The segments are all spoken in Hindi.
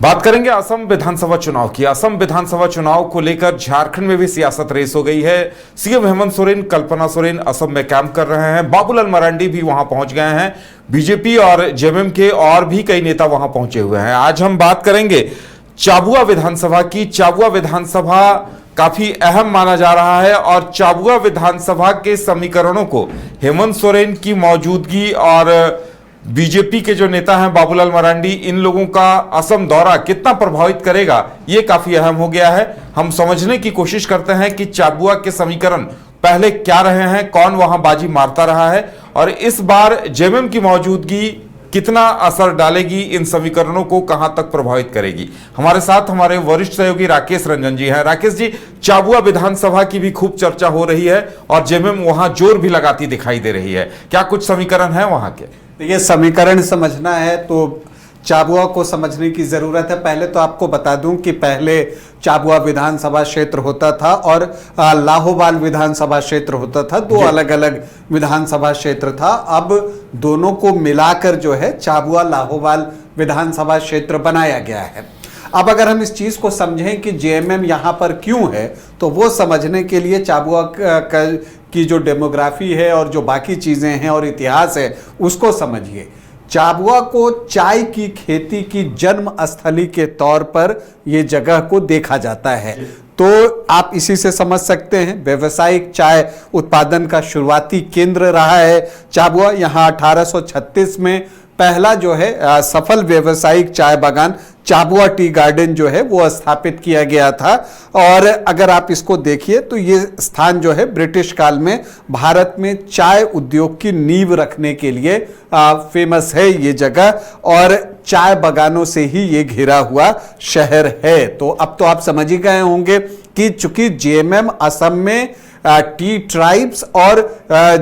बात करेंगे असम विधानसभा चुनाव की। असम विधानसभा चुनाव को लेकर झारखंड में भी सियासत रेस हो गई है। सीएम हेमंत सोरेन, कल्पना सोरेन असम में कैंप कर रहे हैं। बाबूलाल मरांडी भी वहां पहुंच गए हैं। बीजेपी और जेएमएम के और भी कई नेता वहां पहुंचे हुए हैं। आज हम बात करेंगे झाबुआ विधानसभा की। झाबुआ विधानसभा काफी अहम माना जा रहा है और झाबुआ विधानसभा के समीकरणों को हेमंत सोरेन की मौजूदगी और बीजेपी के जो नेता हैं बाबूलाल मरांडी, इन लोगों का असम दौरा कितना प्रभावित करेगा, यह काफी अहम हो गया है। हम समझने की कोशिश करते हैं कि झाबुआ के समीकरण पहले क्या रहे हैं, कौन वहां बाजी मारता रहा है और इस बार जेएमएम की मौजूदगी कितना असर डालेगी, इन समीकरणों को कहां तक प्रभावित करेगी। हमारे साथ हमारे वरिष्ठ सहयोगी राकेश रंजन जी हैं। राकेश जी, झाबुआ विधानसभा की भी खूब चर्चा हो रही है और जेएमएम वहां जोर भी लगाती दिखाई दे रही है। क्या कुछ समीकरण है वहां के? ये समीकरण समझना है तो झाबुआ को समझने की जरूरत है। पहले तो आपको बता दूं कि पहले झाबुआ विधानसभा क्षेत्र होता था और लाहोवाल विधानसभा क्षेत्र होता था। दो अलग अलग विधानसभा क्षेत्र था। अब दोनों को मिलाकर जो है झाबुआ लाहोवाल विधानसभा क्षेत्र बनाया गया है। अब अगर हम इस चीज को समझें कि जेएमएम यहां पर क्यों है, तो वो समझने के लिए झाबुआ की जो डेमोग्राफी है और जो बाकी चीजें हैं और इतिहास है उसको समझिए। झाबुआ को चाय की खेती की जन्म स्थली के तौर पर यह जगह को देखा जाता है। तो आप इसी से समझ सकते हैं व्यवसायिक चाय उत्पादन का शुरुआती केंद्र रहा है झाबुआ। यहाँ 1836 में पहला जो है सफल व्यवसायिक चाय बागान झाबुआ टी गार्डन जो है वो स्थापित किया गया था। और अगर आप इसको देखिए तो ये स्थान जो है ब्रिटिश काल में भारत में चाय उद्योग की नींव रखने के लिए फेमस है ये जगह, और चाय बागानों से ही ये घिरा हुआ शहर है। तो अब तो आप समझ ही गए होंगे कि चूंकि जेएमएम असम में टी ट्राइब्स और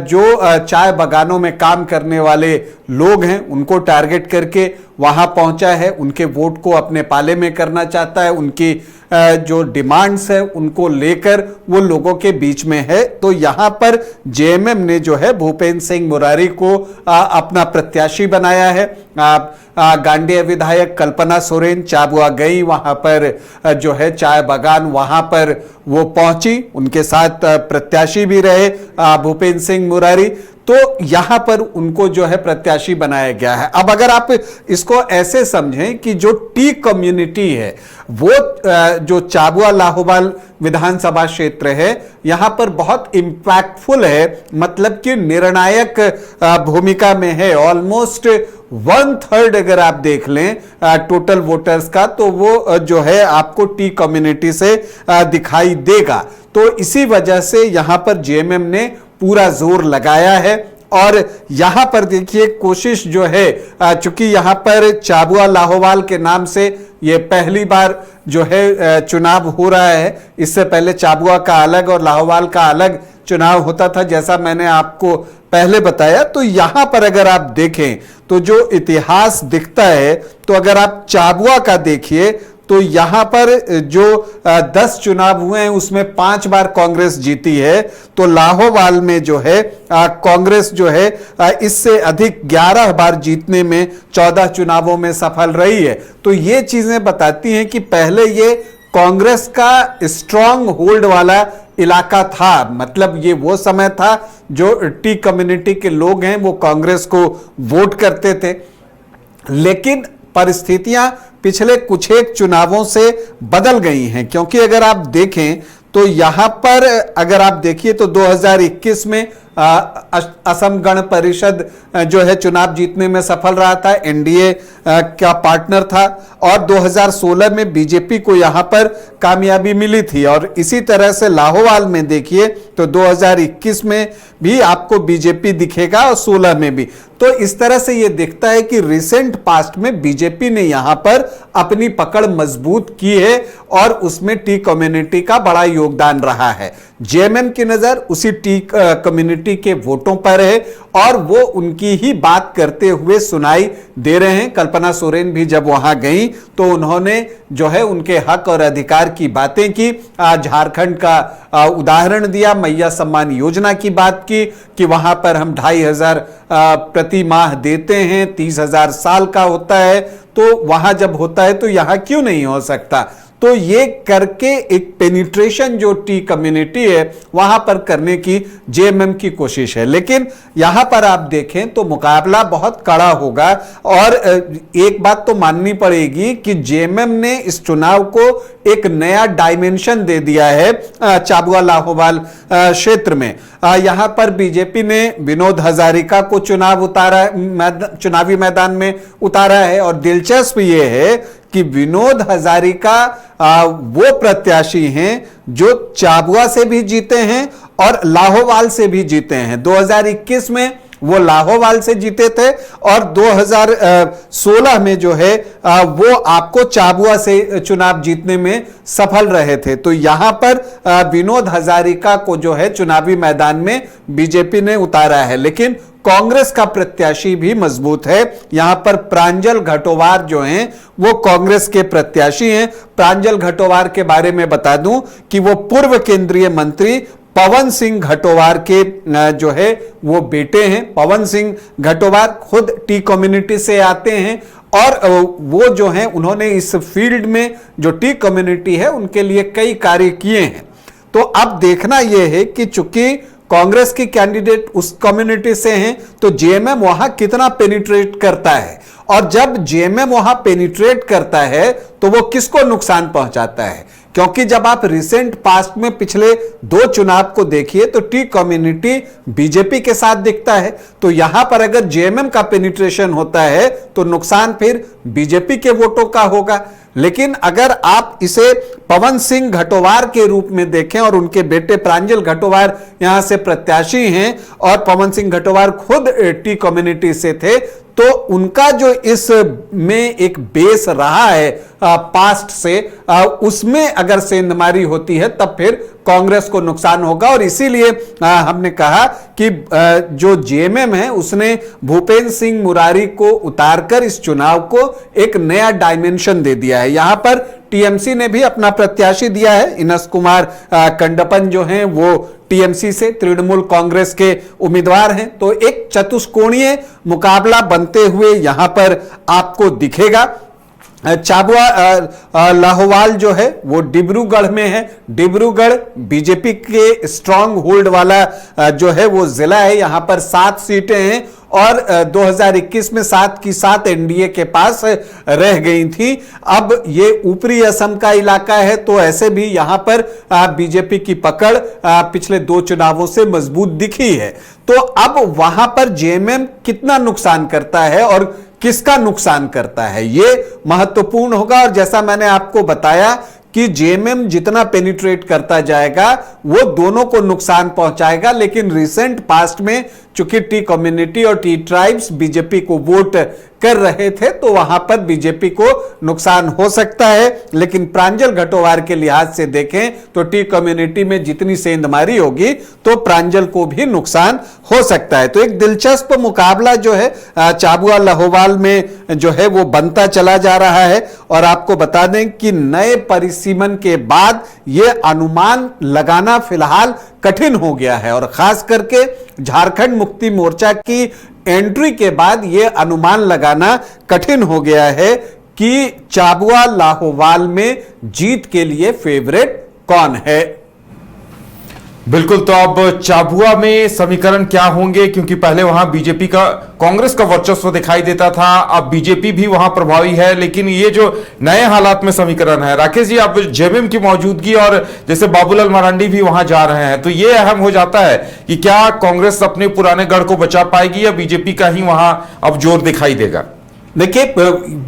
जो चाय बागानों में काम करने वाले लोग हैं उनको टारगेट करके वहां पहुंचा है, उनके वोट को अपने पाले में करना चाहता है, उनकी जो डिमांड्स है उनको लेकर वो लोगों के बीच में है। तो यहां पर जेएमएम ने जो है भूपेंद्र सिंह मुरारी को अपना प्रत्याशी बनाया है। गांडेय विधायक कल्पना सोरेन झाबुआ गई, वहां पर जो है चाय बागान वहां पर वो पहुंची, उनके साथ प्रत्याशी भी रहे भूपेंद्र सिंह मुरारी। तो यहां पर उनको जो है प्रत्याशी बनाया गया है। अब अगर आप इसको ऐसे समझें कि जो टी कम्युनिटी है वो जो झाबुआ लाहोवाल विधानसभा क्षेत्र है यहां पर बहुत इंपैक्टफुल है, मतलब कि निर्णायक भूमिका में है। ऑलमोस्ट 1/3 अगर आप देख लें टोटल वोटर्स का, तो वो जो है आपको टी कम्युनिटी से दिखाई देगा। तो इसी वजह से यहां पर जेएमएम ने पूरा जोर लगाया है। और यहां पर देखिए कोशिश जो है, चूंकि यहां पर झाबुआ लाहोवाल के नाम से ये पहली बार जो है चुनाव हो रहा है। इससे पहले झाबुआ का अलग और लाहोवाल का अलग चुनाव होता था, जैसा मैंने आपको पहले बताया। तो यहां पर अगर आप देखें तो जो इतिहास दिखता है, तो अगर आप झाबुआ का देखिए तो यहां पर जो 10 चुनाव हुए हैं उसमें 5 बार कांग्रेस जीती है। तो लाहोवाल में जो है कांग्रेस जो है इससे अधिक 11 बार जीतने में 14 चुनावों में सफल रही है। तो ये चीजें बताती हैं कि पहले ये कांग्रेस का स्ट्रांग होल्ड वाला इलाका था, मतलब ये वो समय था जो टी कम्युनिटी के लोग हैं वो कांग्रेस को वोट करते थे। लेकिन परिस्थितियां पिछले कुछ एक चुनावों से बदल गई हैं, क्योंकि अगर आप देखें तो यहां पर अगर आप देखिए तो 2021 में असम गण परिषद जो है चुनाव जीतने में सफल रहा था, एनडीए का पार्टनर था। और 2016 में बीजेपी को यहां पर कामयाबी मिली थी। और इसी तरह से लाहोवाल में देखिए तो 2021 में भी आपको बीजेपी दिखेगा और 16 में भी। तो इस तरह से यह दिखता है कि रिसेंट पास्ट में बीजेपी ने यहां पर अपनी पकड़ मजबूत की है और उसमें टी कम्युनिटी का बड़ा योगदान रहा है। जेएमएम की नजर उसी टी कम्युनिटी कम्युनिटी के वोटों पर है और वो उनकी ही बात करते हुए सुनाई दे रहे हैं। कल्पना सोरेन भी जब वहां गई तो उन्होंने जो है उनके हक और अधिकार की बातें की, झारखंड का उदाहरण दिया, मैया सम्मान योजना की बात की कि वहां पर हम 2,500 प्रति माह देते हैं, 30,000 साल का होता है, तो वहां जब होता है तो यहां क्यों नहीं हो सकता। तो ये करके एक पेनिट्रेशन जो टी कम्युनिटी है वहां पर करने की जेएमएम की कोशिश है। लेकिन यहां पर आप देखें तो मुकाबला बहुत कड़ा होगा और एक बात तो माननी पड़ेगी कि जेएमएम ने इस चुनाव को एक नया डायमेंशन दे दिया है चाबुआ लाहोवाल क्षेत्र में। यहां पर बीजेपी ने विनोद हजारिका को चुनावी मैदान में उतारा है और दिलचस्प ये है कि विनोद हजारिका वो प्रत्याशी हैं जो चाबुआ से भी जीते हैं और लाहोवाल से भी जीते हैं। 2021 में वो लाहोवाल से जीते थे और 2016 में जो है वो आपको चाबुआ से चुनाव जीतने में सफल रहे थे। तो यहां पर विनोद हजारिका को जो है चुनावी मैदान में बीजेपी ने उतारा है, लेकिन कांग्रेस का प्रत्याशी भी मजबूत है। यहां पर प्रांजल घटोवार जो हैं वो कांग्रेस के प्रत्याशी हैं। प्रांजल घटोवार के बारे में बता दूं कि वो पूर्व केंद्रीय मंत्री पवन सिंह घटोवार के जो है वो बेटे हैं। पवन सिंह घटोवार खुद टी कम्युनिटी से आते हैं और वो जो हैं उन्होंने इस फील्ड में जो टी कम्युनिटी है उनके लिए कई कार्य किए हैं। तो अब देखना यह है कि चूंकि कांग्रेस की कैंडिडेट उस कम्युनिटी से हैं तो जेएमएम वहां कितना पेनिट्रेट करता है, और जब जेएमएम वहां पेनिट्रेट करता है तो वो किसको नुकसान पहुंचाता है। क्योंकि जब आप रिसेंट पास्ट में पिछले 2 चुनाव को देखिए तो टी कम्युनिटी बीजेपी के साथ दिखता है, तो यहां पर अगर जेएमएम का पेनिट्रेशन होता है तो नुकसान फिर बीजेपी के वोटों का होगा। लेकिन अगर आप इसे पवन सिंह घटोवार के रूप में देखें और उनके बेटे प्रांजल घटोवार यहां से प्रत्याशी हैं और पवन सिंह घटोवार खुद टी कम्युनिटी से थे, तो उनका जो इस में एक बेस रहा है पास्ट से, उसमें अगर सेंधमारी होती है तब फिर कांग्रेस को नुकसान होगा। और इसीलिए हमने कहा कि जो जेएमएम है उसने भूपेंद्र सिंह मुरारी को उतारकर इस चुनाव को एक नया डायमेंशन दे दिया है। यहां पर टीएमसी ने भी अपना प्रत्याशी दिया है। इनस कुमार कंडपन जो हैं वो टीएमसी से तृणमूल कांग्रेस के उम्मीदवार हैं। तो एक चतुष्कोणीय मुकाबला बनते हुए यहां पर आपको दिखेगा। चाबुआ लाहोवाल जो है वो डिब्रूगढ़ में है। डिब्रूगढ़ बीजेपी के स्ट्रांग होल्ड वाला जो है वो जिला है। यहां पर 7 सीटें हैं और 2021 में 7 की 7 एनडीए के पास रह गई थी। अब ये ऊपरी असम का इलाका है तो ऐसे भी यहां पर बीजेपी की पकड़ पिछले 2 चुनावों से मजबूत दिखी है। तो अब वहां पर जेएमएम कितना नुकसान करता है और किसका नुकसान करता है ये महत्वपूर्ण होगा। और जैसा मैंने आपको बताया कि जेएमएम जितना पेनिट्रेट करता जाएगा वो दोनों को नुकसान पहुंचाएगा। लेकिन रिसेंट पास्ट में चूंकि टी कम्युनिटी और टी ट्राइब्स बीजेपी को वोट कर रहे थे तो वहां पर बीजेपी को नुकसान हो सकता है। लेकिन प्रांजल घटोवार के लिहाज से देखें तो टी कम्युनिटी में जितनी सेंधमारी होगी तो प्रांजल को भी नुकसान हो सकता है। तो एक दिलचस्प मुकाबला जो है चाबुआ लाहोवाल में जो है वो बनता चला जा रहा है। और आपको बता दें कि नए परिसीमन के बाद यह अनुमान लगाना फिलहाल कठिन हो गया है और खास करके झारखंड मुक्ति मोर्चा की एंट्री के बाद यह अनुमान लगाना कठिन हो गया है कि चाबुआ लाहोवाल में जीत के लिए फेवरेट कौन है। बिल्कुल, तो अब चाबुआ में समीकरण क्या होंगे, क्योंकि पहले वहां बीजेपी का कांग्रेस का वर्चस्व दिखाई देता था, अब बीजेपी भी वहां प्रभावी है। लेकिन ये जो नए हालात में समीकरण है, राकेश जी, अब जेएमएम की मौजूदगी और जैसे बाबूलाल मरांडी भी वहां जा रहे हैं तो ये अहम हो जाता है कि क्या कांग्रेस अपने पुराने गढ़ को बचा पाएगी या बीजेपी का ही वहां अब जोर दिखाई देगा। देखिए,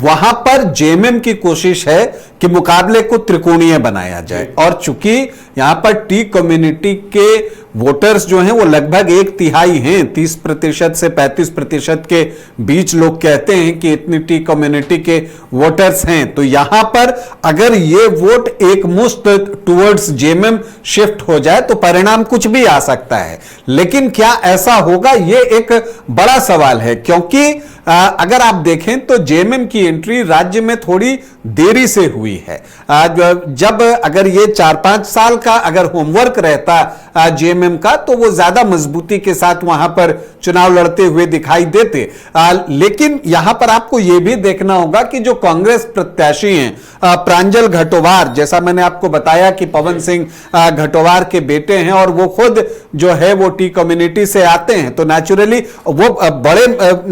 वहां पर जेएमएम की कोशिश है कि मुकाबले को त्रिकोणीय बनाया जाए और चूंकि यहां पर टी कम्युनिटी के वोटर्स जो हैं वो लगभग 1/3 हैं, 30% से 35% के बीच लोग कहते हैं कि इतनी टी कम्युनिटी के वोटर्स हैं। तो यहां पर अगर ये वोट एक मुश्त टुवर्ड्स जेएमएम शिफ्ट हो जाए तो परिणाम कुछ भी आ सकता है, लेकिन क्या ऐसा होगा, ये एक बड़ा सवाल है। क्योंकि अगर आप देखें तो जेएमएम की एंट्री राज्य में थोड़ी देरी से हुई है। जब अगर ये 4-5 साल का अगर होमवर्क रहता जेएमएम का तो वो ज्यादा मजबूती के साथ वहां पर चुनाव लड़ते हुए दिखाई देते। लेकिन यहां पर आपको यह भी देखना होगा कि जो कांग्रेस प्रत्याशी हैं प्रांजल घटोवार, जैसा मैंने आपको बताया कि पवन सिंह घटोवार के बेटे हैं और वो खुद जो है वो टी कम्युनिटी से आते हैं, तो नेचुरली वो बड़े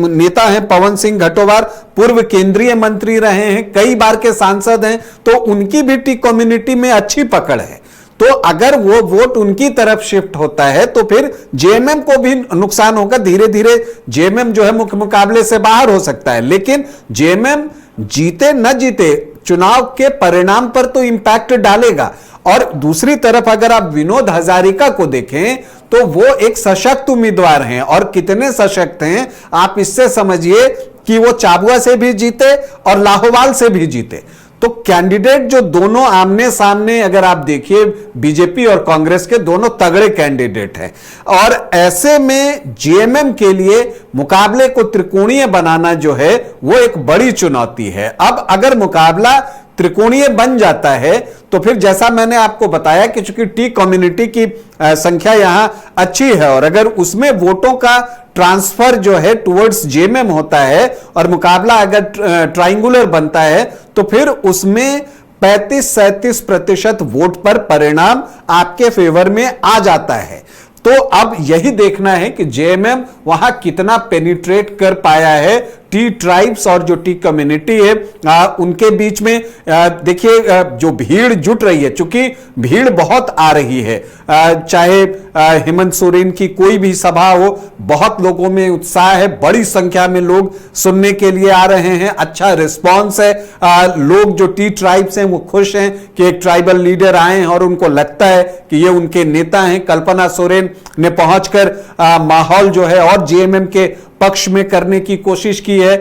नेता हैं। पवन सिंह घटोवार पूर्व केंद्रीय मंत्री रहे हैं, कई बार के सांसद हैं, तो उनकी भी टी कम्युनिटी में अच्छी पकड़ है। तो अगर वो वोट उनकी तरफ शिफ्ट होता है तो फिर जेएमएम को भी नुकसान होगा। धीरे धीरे जेएमएम जो है मुख्य मुकाबले से बाहर हो सकता है, लेकिन जेएमएम जीते न जीते चुनाव के परिणाम पर तो इंपैक्ट डालेगा। और दूसरी तरफ अगर आप विनोद हजारिका को देखें तो वो एक सशक्त उम्मीदवार हैं, और कितने सशक्त हैं आप इससे समझिए कि वो चाबुआ से भी जीते और लाहौवाल से भी जीते। तो कैंडिडेट जो दोनों आमने सामने अगर आप देखिए बीजेपी और कांग्रेस के दोनों तगड़े कैंडिडेट हैं, और ऐसे में जेएमएम के लिए मुकाबले को त्रिकोणीय बनाना जो है वो एक बड़ी चुनौती है। अब अगर मुकाबला त्रिकोणीय बन जाता है तो फिर जैसा मैंने आपको बताया कि चूंकि टी कम्युनिटी की संख्या यहां अच्छी है और अगर उसमें वोटों का ट्रांसफर जो है टुवर्ड्स जेएमएम होता है और मुकाबला अगर ट्रायंगुलर बनता है तो फिर उसमें 35-37% वोट पर परिणाम आपके फेवर में आ जाता है। तो अब यही देखना है कि जेएमएम वहां कितना पेनिट्रेट कर पाया है टी ट्राइब्स और जो टी कम्युनिटी है उनके बीच में। देखिए जो भीड़ जुट रही है, चूंकि भीड़ बहुत आ रही है, चाहे हेमंत सोरेन की कोई भी सभा हो, बहुत लोगों में उत्साह है, बड़ी संख्या में लोग सुनने के लिए आ रहे हैं, अच्छा रिस्पांस है। लोग जो टी ट्राइब्स हैं वो खुश हैं कि एक ट्राइबल लीडर आए हैं और उनको लगता है कि ये उनके नेता हैं। कल्पना सोरेन ने पहुंचकर माहौल जो है और जेएमएम के पक्ष में करने की कोशिश की है।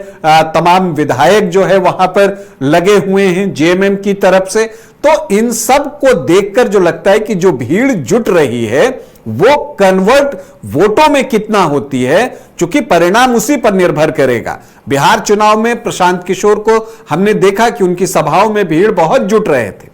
तमाम विधायक जो है वहां पर लगे हुए हैं जेएमएम की तरफ से। तो इन सब को देखकर जो लगता है कि जो भीड़ जुट रही है वो कन्वर्ट वोटों में कितना होती है, क्योंकि परिणाम उसी पर निर्भर करेगा। बिहार चुनाव में प्रशांत किशोर को हमने देखा कि उनकी सभाओं में भीड़ बहुत जुट रहे थे,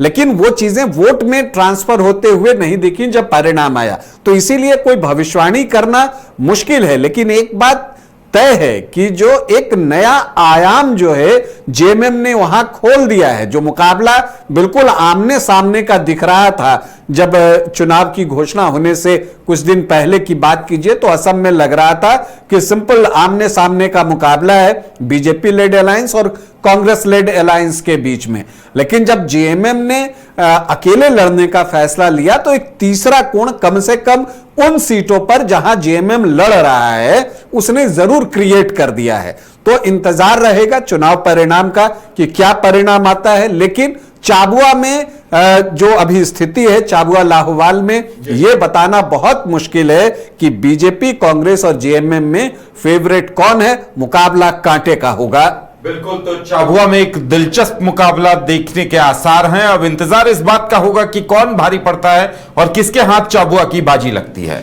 लेकिन वो चीजें वोट में ट्रांसफर होते हुए नहीं दिखी जब परिणाम आया। तो इसीलिए कोई भविष्यवाणी करना मुश्किल है, लेकिन एक बात तय है कि जो एक नया आयाम जो है जेएमएम ने वहां खोल दिया है। जो मुकाबला बिल्कुल आमने सामने का दिख रहा था जब चुनाव की घोषणा होने से कुछ दिन पहले की बात कीजिए तो असम में लग रहा था कि सिंपल आमने सामने का मुकाबला है बीजेपी लेड अलायंस और कांग्रेस लेड अलायंस के बीच में। लेकिन जब जेएमएम ने अकेले लड़ने का फैसला लिया तो एक तीसरा कोण कम से कम उन सीटों पर जहां जेएमएम लड़ रहा है उसने जरूर क्रिएट कर दिया है। तो इंतजार रहेगा चुनाव परिणाम का कि क्या परिणाम आता है। लेकिन चाबुआ में जो अभी स्थिति है, चाबुआ लाहौवाल में, यह बताना बहुत मुश्किल है कि बीजेपी, कांग्रेस और जेएमएम में फेवरेट कौन है। मुकाबला कांटे का होगा। बिल्कुल, तो चाबुआ में एक दिलचस्प मुकाबला देखने के आसार हैं। अब इंतजार इस बात का होगा कि कौन भारी पड़ता है और किसके हाथ चाबुआ की बाजी लगती है।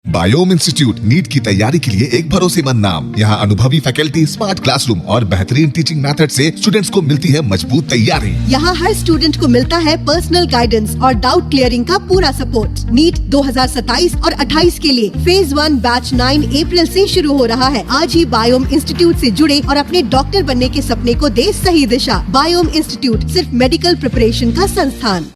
बायोम इंस्टीट्यूट नीट की तैयारी के लिए एक भरोसेमंद नाम। यहाँ अनुभवी फैकल्टी, स्मार्ट क्लासरूम और बेहतरीन टीचिंग मेथड से स्टूडेंट्स को मिलती है मजबूत तैयारी। यहाँ हर स्टूडेंट को मिलता है पर्सनल गाइडेंस और डाउट क्लियरिंग का पूरा सपोर्ट। नीट 2027 और 28 के लिए फेज 1 बैच 9 अप्रैल से शुरू हो रहा है। आज ही बायोम इंस्टीट्यूट से जुड़े और अपने डॉक्टर बनने के सपने को दे सही दिशा। बायोम इंस्टीट्यूट सिर्फ मेडिकल प्रिपरेशन का संस्थान।